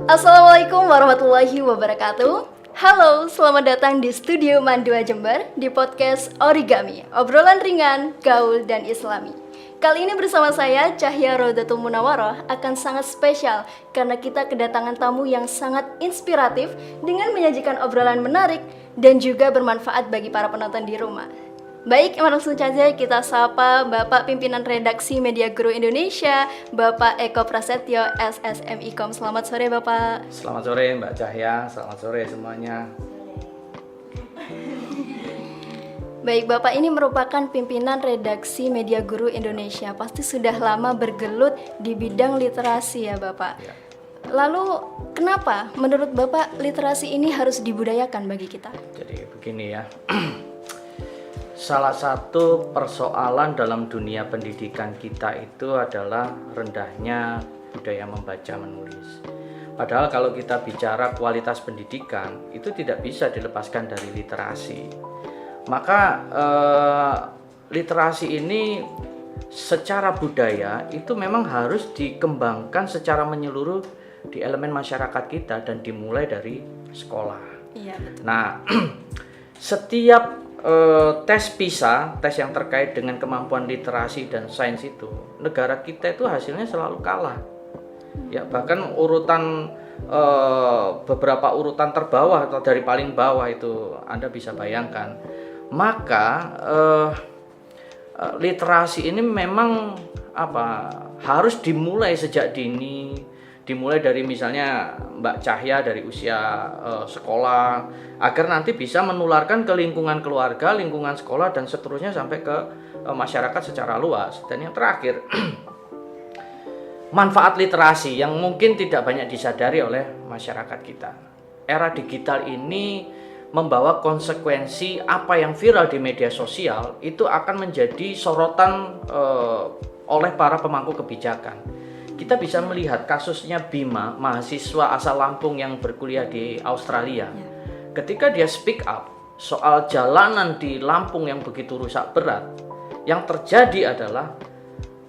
Assalamualaikum warahmatullahi wabarakatuh. Halo, selamat datang di Studio Mandua Jember di podcast Origami, obrolan ringan, gaul, dan islami. Kali ini bersama saya, Cahya Rodatul Munawaroh, akan sangat spesial karena kita kedatangan tamu yang sangat inspiratif dengan menyajikan obrolan menarik dan juga bermanfaat bagi para penonton di rumah. Baik, langsung saja kita sapa Bapak Pimpinan Redaksi Media Guru Indonesia, Bapak Eko Prasetyo, SSMIKOM. Selamat sore, Bapak. Selamat sore Mbak Cahya, selamat sore semuanya. Baik, Bapak ini merupakan pimpinan Redaksi Media Guru Indonesia. Pasti sudah lama bergelut di bidang literasi ya, Bapak. Ya. Lalu, kenapa menurut Bapak literasi ini harus dibudayakan bagi kita? Jadi begini ya. Salah satu persoalan dalam dunia pendidikan kita itu adalah rendahnya budaya membaca menulis. Padahal kalau kita bicara kualitas pendidikan itu tidak bisa dilepaskan dari literasi. Maka literasi ini secara budaya itu memang harus dikembangkan secara menyeluruh di elemen masyarakat kita dan dimulai dari sekolah. Iya, betul. Nah, setiap tes PISA, tes yang terkait dengan kemampuan literasi dan sains itu, negara kita itu hasilnya selalu kalah. Ya, bahkan urutan beberapa urutan terbawah atau dari paling bawah itu Anda bisa bayangkan. Maka literasi ini memang harus dimulai sejak dini. Dimulai dari misalnya Mbak Cahya dari usia sekolah, agar nanti bisa menularkan ke lingkungan keluarga, lingkungan sekolah, dan seterusnya sampai ke masyarakat secara luas. Dan yang terakhir, manfaat literasi yang mungkin tidak banyak disadari oleh masyarakat kita. Era digital ini membawa konsekuensi apa yang viral di media sosial itu akan menjadi sorotan oleh para pemangku kebijakan. Kita bisa melihat kasusnya Bima, mahasiswa asal Lampung yang berkuliah di Australia. Ketika dia speak up soal jalanan di Lampung yang begitu rusak berat, yang terjadi adalah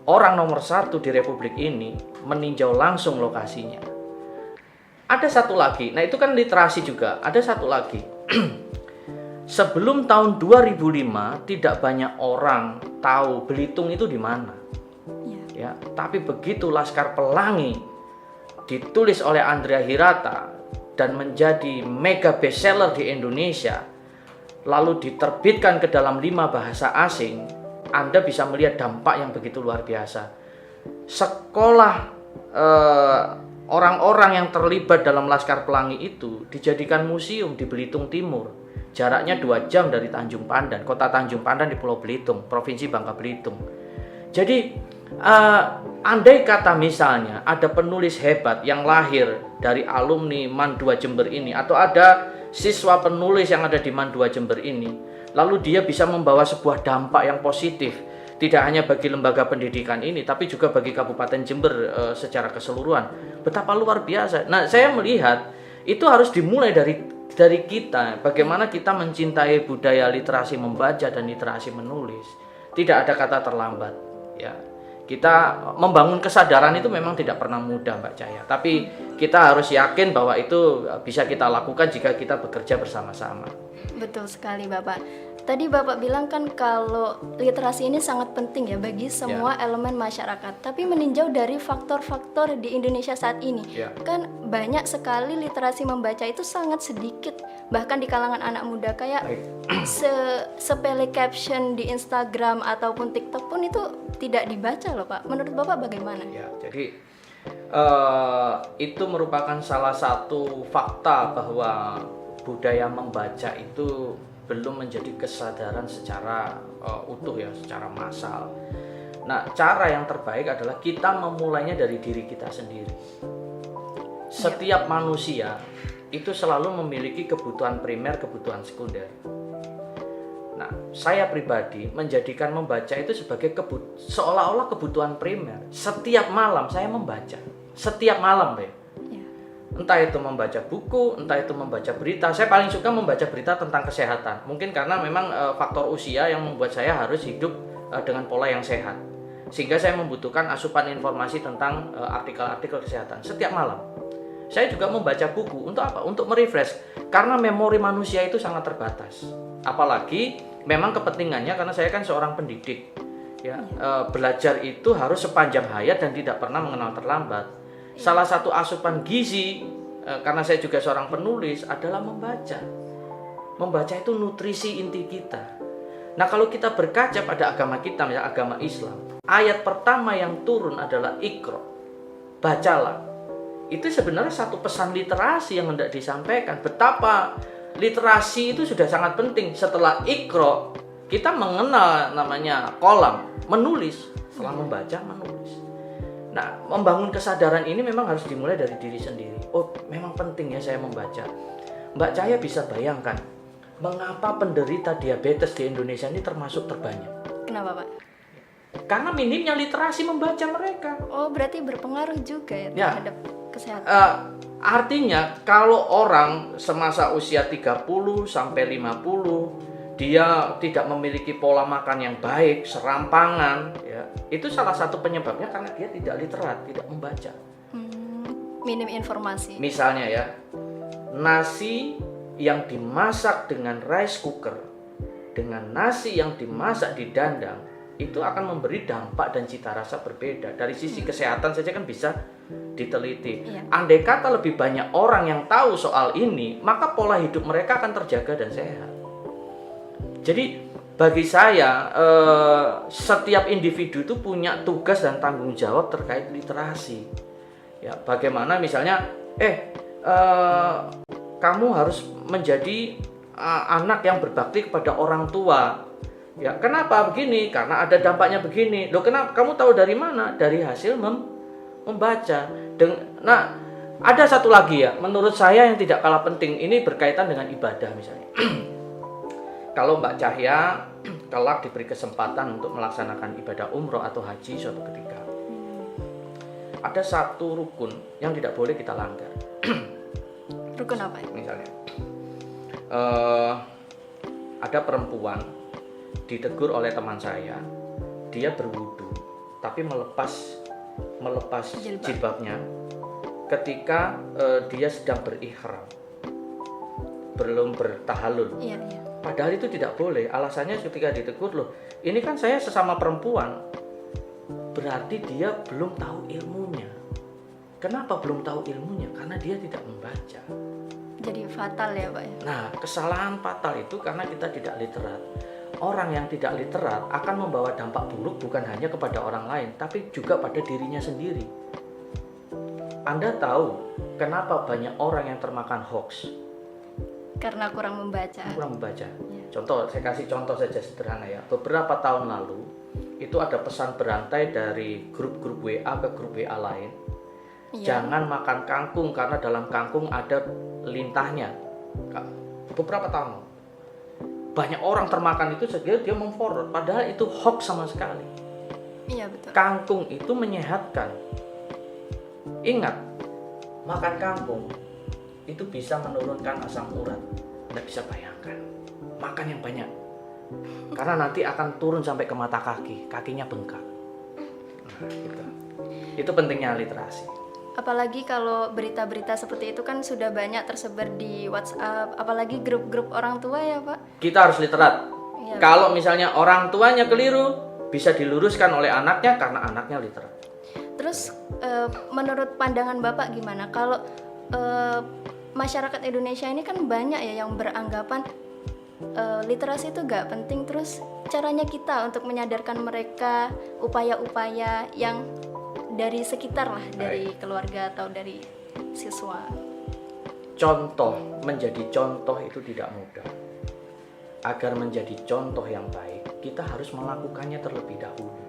orang nomor 1 di Republik ini meninjau langsung lokasinya. Ada satu lagi, nah itu kan literasi juga. Ada satu lagi. Sebelum tahun 2005 tidak banyak orang tahu Belitung itu di mana. Ya, tapi begitu Laskar Pelangi ditulis oleh Andrea Hirata dan menjadi mega bestseller di Indonesia, lalu diterbitkan ke dalam 5 bahasa asing, Anda bisa melihat dampak yang begitu luar biasa. Sekolah orang-orang yang terlibat dalam Laskar Pelangi itu dijadikan museum di Belitung Timur. Jaraknya 2 jam dari Tanjung Pandan, kota Tanjung Pandan di Pulau Belitung, Provinsi Bangka Belitung. Jadi andai kata misalnya ada penulis hebat yang lahir dari alumni MAN 2 Jember ini, atau ada siswa penulis yang ada di MAN 2 Jember ini, lalu dia bisa membawa sebuah dampak yang positif, tidak hanya bagi lembaga pendidikan ini, tapi juga bagi Kabupaten Jember secara keseluruhan. Betapa luar biasa. Nah, saya melihat itu harus dimulai dari kita, bagaimana kita mencintai budaya literasi membaca dan literasi menulis. Tidak ada kata terlambat, ya. Kita membangun kesadaran itu memang tidak pernah mudah, Mbak Cahya. Tapi kita harus yakin bahwa itu bisa kita lakukan jika kita bekerja bersama-sama. Betul sekali, Bapak. Tadi Bapak bilang kan kalau literasi ini sangat penting ya bagi semua elemen masyarakat. Tapi meninjau dari faktor-faktor di Indonesia saat ini, kan banyak sekali literasi membaca itu sangat sedikit. Bahkan di kalangan anak muda kayak sepele caption di Instagram ataupun TikTok pun itu tidak dibaca loh, Pak. Menurut Bapak bagaimana? Ya, jadi itu merupakan salah satu fakta bahwa budaya membaca itu belum menjadi kesadaran secara utuh ya, secara massal. Nah, cara yang terbaik adalah kita memulainya dari diri kita sendiri. Setiap manusia itu selalu memiliki kebutuhan primer, kebutuhan sekunder. Nah, saya pribadi menjadikan membaca itu sebagai seolah-olah kebutuhan primer. Setiap malam saya membaca. Setiap malam, Be. Entah itu membaca buku, entah itu membaca berita. Saya paling suka membaca berita tentang kesehatan. Mungkin karena memang faktor usia yang membuat saya harus hidup dengan pola yang sehat. Sehingga saya membutuhkan asupan informasi tentang artikel-artikel kesehatan setiap malam. Saya juga membaca buku. Untuk apa? Untuk merefresh. Karena memori manusia itu sangat terbatas. Apalagi memang kepentingannya, karena saya kan seorang pendidik. Ya, belajar itu harus sepanjang hayat dan tidak pernah mengenal terlambat. Salah satu asupan gizi, karena saya juga seorang penulis, adalah membaca. Membaca itu nutrisi inti kita. Nah, kalau kita berkaca pada agama kita, misalnya agama Islam, ayat pertama yang turun adalah Iqra, bacalah. Itu sebenarnya satu pesan literasi yang hendak disampaikan. Betapa literasi itu sudah sangat penting. Setelah Iqra, kita mengenal namanya kolam, menulis. Setelah membaca, menulis. Nah, membangun kesadaran ini memang harus dimulai dari diri sendiri. Oh, memang penting ya saya membaca. Mbak Cahya bisa bayangkan, mengapa penderita diabetes di Indonesia ini termasuk terbanyak? Kenapa, Pak? Karena minimnya literasi membaca mereka. Oh, berarti berpengaruh juga ya terhadap kesehatan. Artinya kalau orang semasa usia 30 sampai 50 dia tidak memiliki pola makan yang baik, serampangan, ya, itu salah satu penyebabnya karena dia tidak literat, tidak membaca. Minim informasi. Misalnya ya, nasi yang dimasak dengan rice cooker dengan nasi yang dimasak di dandang itu akan memberi dampak dan cita rasa berbeda. Dari sisi kesehatan saja kan bisa diteliti. Andai kata lebih banyak orang yang tahu soal ini, maka pola hidup mereka akan terjaga dan sehat. Jadi bagi saya setiap individu itu punya tugas dan tanggung jawab terkait literasi. Ya, bagaimana misalnya kamu harus menjadi anak yang berbakti kepada orang tua. Ya, kenapa begini? Karena ada dampaknya begini. Loh, kenapa? Kamu tahu dari mana? Dari hasil membaca. Nah, ada satu lagi ya, menurut saya yang tidak kalah penting. Ini berkaitan dengan ibadah misalnya. Kalau Mbak Cahya kelak diberi kesempatan untuk melaksanakan ibadah umroh atau haji suatu ketika, ada satu rukun yang tidak boleh kita langgar. Rukun apa? Misalnya, ada perempuan ditegur oleh teman saya, dia berwudu tapi melepas jilbabnya ketika dia sedang berihram, belum bertahalul. Iya. Padahal itu tidak boleh. Alasannya ketika ditegur, loh, ini kan saya sesama perempuan. Berarti dia belum tahu ilmunya. Kenapa belum tahu ilmunya? Karena dia tidak membaca. Jadi fatal ya, Pak ya? Nah, kesalahan fatal itu karena kita tidak literat. Orang yang tidak literat akan membawa dampak buruk bukan hanya kepada orang lain, tapi juga pada dirinya sendiri. Anda tahu kenapa banyak orang yang termakan hoax? Karena kurang membaca. Ya. Contoh, saya kasih contoh saja sederhana ya. Beberapa tahun lalu itu ada pesan berantai dari grup-grup WA ke grup WA lain. Jangan makan kangkung karena dalam kangkung ada lintahnya. Beberapa tahun lalu. Banyak orang termakan itu sehingga dia memforward, padahal itu hoax sama sekali. Iya, betul. Kangkung itu menyehatkan. Ingat, makan kangkung itu bisa menurunkan asam urat. Anda bisa bayangkan, makan yang banyak, karena nanti akan turun sampai ke mata kaki, kakinya bengkak. Nah, gitu. Itu pentingnya literasi. Apalagi kalau berita-berita seperti itu kan sudah banyak tersebar di WhatsApp, apalagi grup-grup orang tua ya, Pak. Kita harus literat. Iya, kalau misalnya orang tuanya keliru, bisa diluruskan oleh anaknya karena anaknya literat. Terus menurut pandangan Bapak gimana? Kalau masyarakat Indonesia ini kan banyak ya yang beranggapan literasi itu gak penting. Terus caranya kita untuk menyadarkan mereka, upaya-upaya yang dari sekitar lah, dari keluarga atau dari siswa. Contoh, menjadi contoh itu tidak mudah. Agar menjadi contoh yang baik, kita harus melakukannya terlebih dahulu.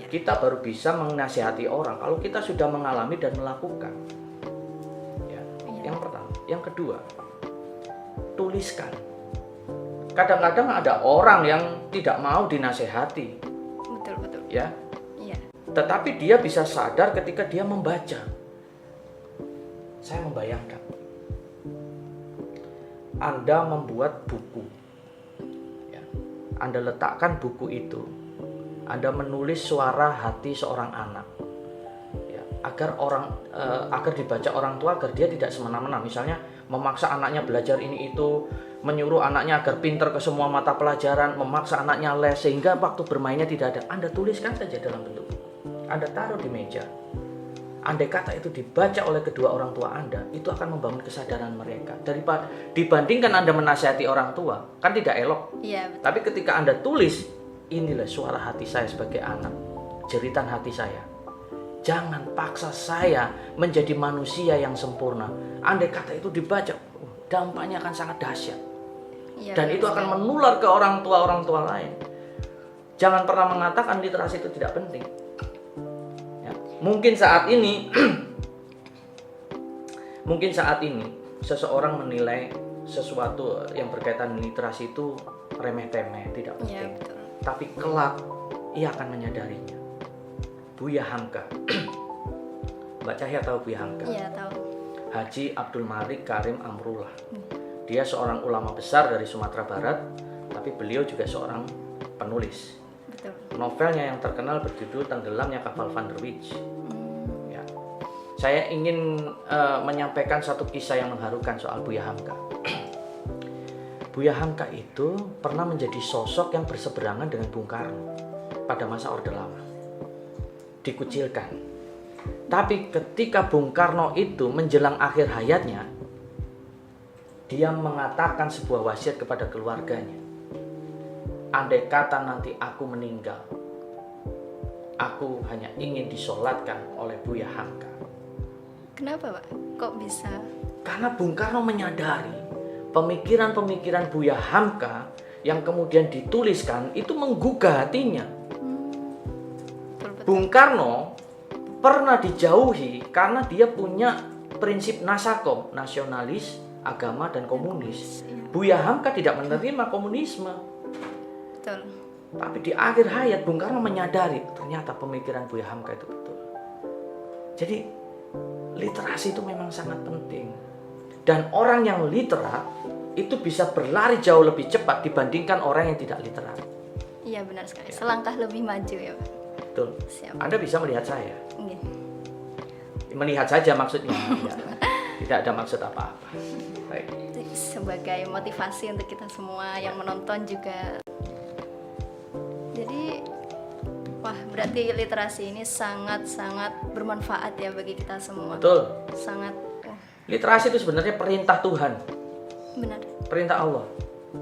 Kita baru bisa menasihati orang kalau kita sudah mengalami dan melakukan. Yang pertama. Yang kedua, tuliskan. Kadang-kadang ada orang yang tidak mau dinasehati. Betul. Ya. Iya. Tetapi dia bisa sadar ketika dia membaca. Saya membayangkan. Anda membuat buku. Ya. Anda letakkan buku itu. Anda menulis suara hati seorang anak. Ya. agar dibaca orang tua, agar dia tidak semena-mena. Misalnya memaksa anaknya belajar ini itu, menyuruh anaknya agar pinter ke semua mata pelajaran, memaksa anaknya les sehingga waktu bermainnya tidak ada. Anda tuliskan saja dalam bentuk buku, Anda taruh di meja. Andai kata itu dibaca oleh kedua orang tua Anda, itu akan membangun kesadaran mereka. Daripada dibandingkan Anda menasihati orang tua, kan tidak elok. Iya, betul. Tapi ketika Anda tulis, inilah suara hati saya sebagai anak, jeritan hati saya. Jangan paksa saya menjadi manusia yang sempurna. Andai kata itu dibaca, dampaknya akan sangat dahsyat. Iya, Dan betul itu akan sekali. menular ke orang tua lain. Jangan pernah mengatakan literasi itu tidak penting. Ya. Mungkin saat ini seseorang menilai sesuatu yang berkaitan dengan literasi itu remeh-temeh, tidak Iya, penting. betul. Tapi kelak ia akan menyadarinya. Buya Hamka. Mbak Cahya tahu Buya Hamka? Iya, tahu. Haji Abdul Malik Karim Amrullah. Dia seorang ulama besar dari Sumatera Barat, tapi beliau juga seorang penulis. Betul. Novelnya yang terkenal berjudul Tenggelamnya Kapal Van der Wijk. Ya. Saya ingin menyampaikan satu kisah yang mengharukan soal Buya Hamka. Buya Hamka itu pernah menjadi sosok yang berseberangan dengan Bung Karno pada masa Orde Lama. Dikucilkan. Tapi ketika Bung Karno itu menjelang akhir hayatnya, dia mengatakan sebuah wasiat kepada keluarganya. Andai kata nanti aku meninggal, aku hanya ingin disolatkan oleh Buya Hamka. Kenapa, Pak? Kok bisa? Karena Bung Karno menyadari pemikiran-pemikiran Buya Hamka yang kemudian dituliskan itu menggugah hatinya. Betul. Bung Karno pernah dijauhi karena dia punya prinsip nasakom, nasionalis, agama, dan komunis. Iya. Buya Hamka tidak menerima komunisme. Betul. Tapi di akhir hayat Bung Karno menyadari ternyata pemikiran Buya Hamka itu betul. Jadi literasi itu memang sangat penting. Dan orang yang literat itu bisa berlari jauh lebih cepat dibandingkan orang yang tidak literat. Iya, benar sekali. Selangkah lebih maju ya, Pak. Betul. Siap. Anda bisa melihat saya. Oke. Melihat saja maksudnya. Ya. Tidak ada maksud apa-apa. Baik. Itu sebagai motivasi untuk kita semua yang menonton juga. Jadi, wah, berarti literasi ini sangat-sangat bermanfaat ya bagi kita semua. Betul. Sangat, Literasi itu sebenarnya perintah Tuhan, benar. perintah Allah.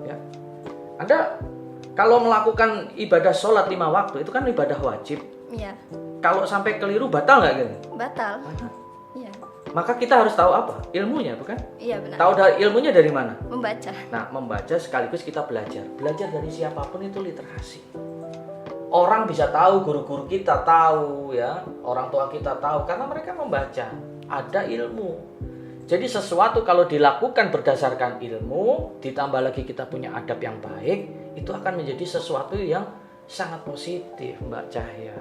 Ya. Anda kalau melakukan ibadah sholat 5 waktu itu kan ibadah wajib. Iya, Kalau sampai keliru batal nggak gitu? batal. Iya, Maka kita harus tahu apa? Ilmunya, bukan? iya benar. Tahu ilmunya dari mana? Membaca. Nah, membaca sekaligus kita belajar. Belajar dari siapapun itu literasi. Orang bisa tahu, guru-guru kita tahu, ya, orang tua kita tahu karena mereka membaca. Ada ilmu. Jadi sesuatu kalau dilakukan berdasarkan ilmu, ditambah lagi kita punya adab yang baik, itu akan menjadi sesuatu yang sangat positif, Mbak Cahya.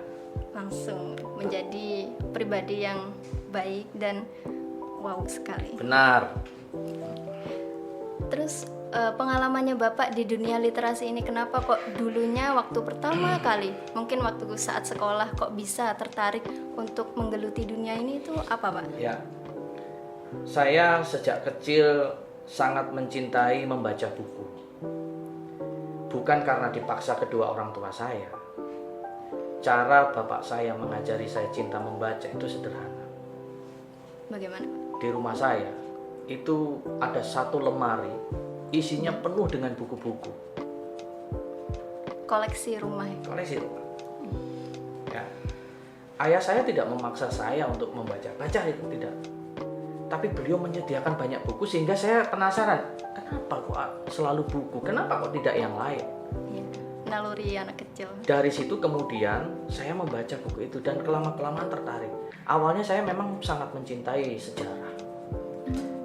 Langsung menjadi pribadi yang baik dan wow sekali. Benar. Terus pengalamannya Bapak di dunia literasi ini, kenapa kok dulunya waktu pertama kali, mungkin waktu saat sekolah, kok bisa tertarik untuk menggeluti dunia ini, itu apa, Pak? Ya. Saya sejak kecil sangat mencintai membaca buku. Bukan karena dipaksa kedua orang tua saya. Cara bapak saya mengajari saya cinta membaca itu sederhana. Bagaimana, Pak? Di rumah saya itu ada satu lemari isinya penuh dengan buku-buku. Koleksi rumah ya? Koleksi rumah. Ya. Ayah saya tidak memaksa saya untuk membaca. Baca itu tidak. Tapi beliau menyediakan banyak buku sehingga saya penasaran, kenapa kok selalu buku? Kenapa kok tidak yang lain? Ya, naluri anak kecil. Dari situ kemudian saya membaca buku itu dan kelamaan tertarik. Awalnya saya memang sangat mencintai sejarah.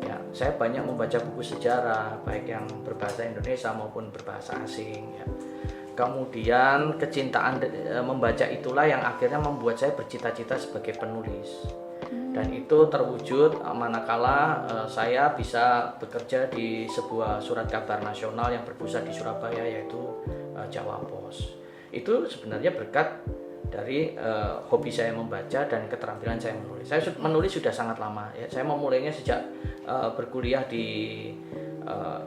Ya, saya banyak membaca buku sejarah, baik yang berbahasa Indonesia maupun berbahasa asing. Ya. Kemudian kecintaan membaca itulah yang akhirnya membuat saya bercita-cita sebagai penulis. Dan itu terwujud manakala saya bisa bekerja di sebuah surat kabar nasional yang berpusat di Surabaya, yaitu Jawa Pos. Itu sebenarnya berkat dari hobi saya membaca dan keterampilan saya menulis. Saya menulis sudah sangat lama ya. Saya memulainya sejak berkuliah di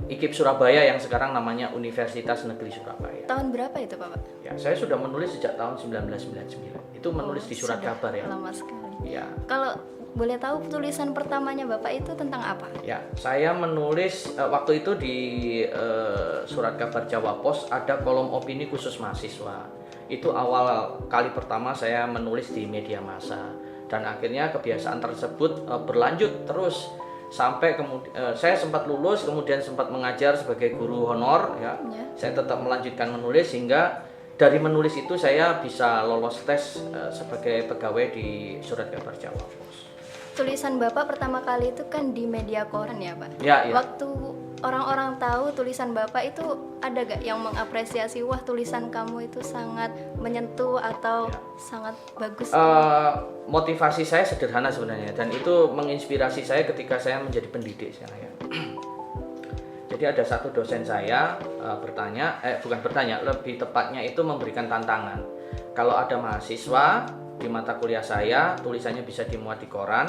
IKIP Surabaya yang sekarang namanya Universitas Negeri Surabaya. Tahun berapa itu Bapak? Ya, saya sudah menulis sejak tahun 1999. Itu menulis di surat sudah kabar ya. Lama sekali. Ya. Kalau boleh tahu tulisan pertamanya Bapak itu tentang apa? Ya, saya menulis waktu itu di surat kabar Jawa Pos ada kolom opini khusus mahasiswa. Itu awal kali pertama saya menulis di media massa dan akhirnya kebiasaan tersebut berlanjut terus sampai kemudian saya sempat lulus, kemudian sempat mengajar sebagai guru honor ya. Saya tetap melanjutkan menulis hingga dari menulis itu saya bisa lolos tes sebagai pegawai di surat kabar Jawa Pos. Tulisan Bapak pertama kali itu kan di media koran ya Pak? Ya, ya. Waktu orang-orang tahu tulisan Bapak itu ada gak yang mengapresiasi, wah tulisan kamu itu sangat menyentuh atau sangat bagus? Motivasi saya sederhana sebenarnya dan itu menginspirasi saya ketika saya menjadi pendidik saya. Jadi ada satu dosen saya bukan bertanya, lebih tepatnya itu memberikan tantangan. Kalau ada mahasiswa di mata kuliah saya tulisannya bisa dimuat di koran,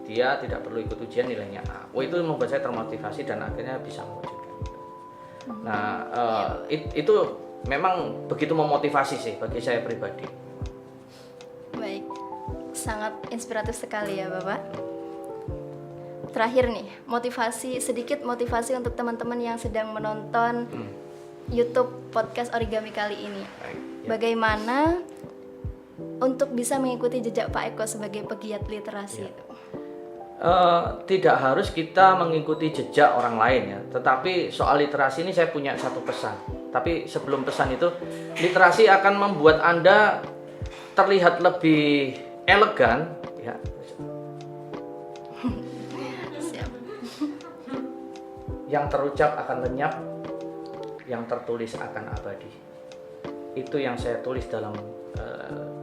dia tidak perlu ikut ujian nilainya A. Itu membuat saya termotivasi dan akhirnya bisa mewujudkan itu. Nah, itu memang begitu memotivasi sih bagi saya pribadi. Baik, sangat inspiratif sekali ya Bapak. Terakhir nih, sedikit motivasi untuk teman-teman yang sedang menonton YouTube podcast Origami kali ini. Baik, ya. Bagaimana untuk bisa mengikuti jejak Pak Eko sebagai pegiat literasi itu? Tidak harus kita mengikuti jejak orang lain ya, tetapi soal literasi ini saya punya satu pesan. Tapi sebelum pesan itu, literasi akan membuat Anda terlihat lebih elegan ya. Siap. Yang terucap akan lenyap, yang tertulis akan abadi. Itu yang saya tulis dalam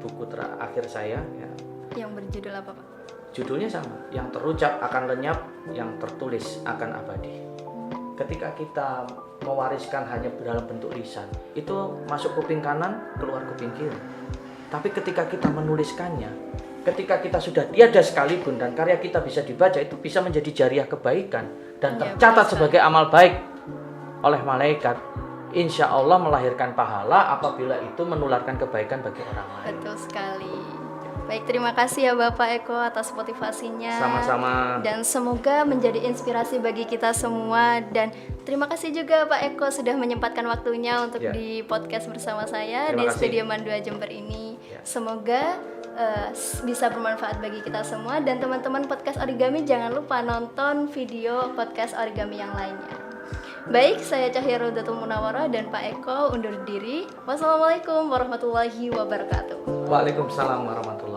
buku terakhir saya ya. Yang berjudul apa Pak? Judulnya sama, yang terucap akan lenyap, yang tertulis akan abadi. Ketika kita mewariskan hanya dalam bentuk lisan, itu masuk kuping kanan, keluar kuping kiri. Tapi ketika kita menuliskannya, ketika kita sudah tiada sekalipun dan karya kita bisa dibaca, itu bisa menjadi jariah kebaikan dan tercatat sebagai amal baik oleh malaikat. Insya Allah melahirkan pahala apabila itu menularkan kebaikan bagi orang lain. Betul sekali. Baik, terima kasih ya Bapak Eko atas motivasinya. Sama-sama. Dan semoga menjadi inspirasi bagi kita semua. Dan terima kasih juga Pak Eko sudah menyempatkan waktunya untuk di podcast bersama saya di Studio Mandua Jember ini. Semoga bisa bermanfaat bagi kita semua. Dan teman-teman podcast Origami jangan lupa nonton video podcast Origami yang lainnya. Baik, saya Cahya Rodatul Munawwarah dan Pak Eko undur diri. Wassalamualaikum warahmatullahi wabarakatuh. Waalaikumsalam warahmatullahi wabarakatuh.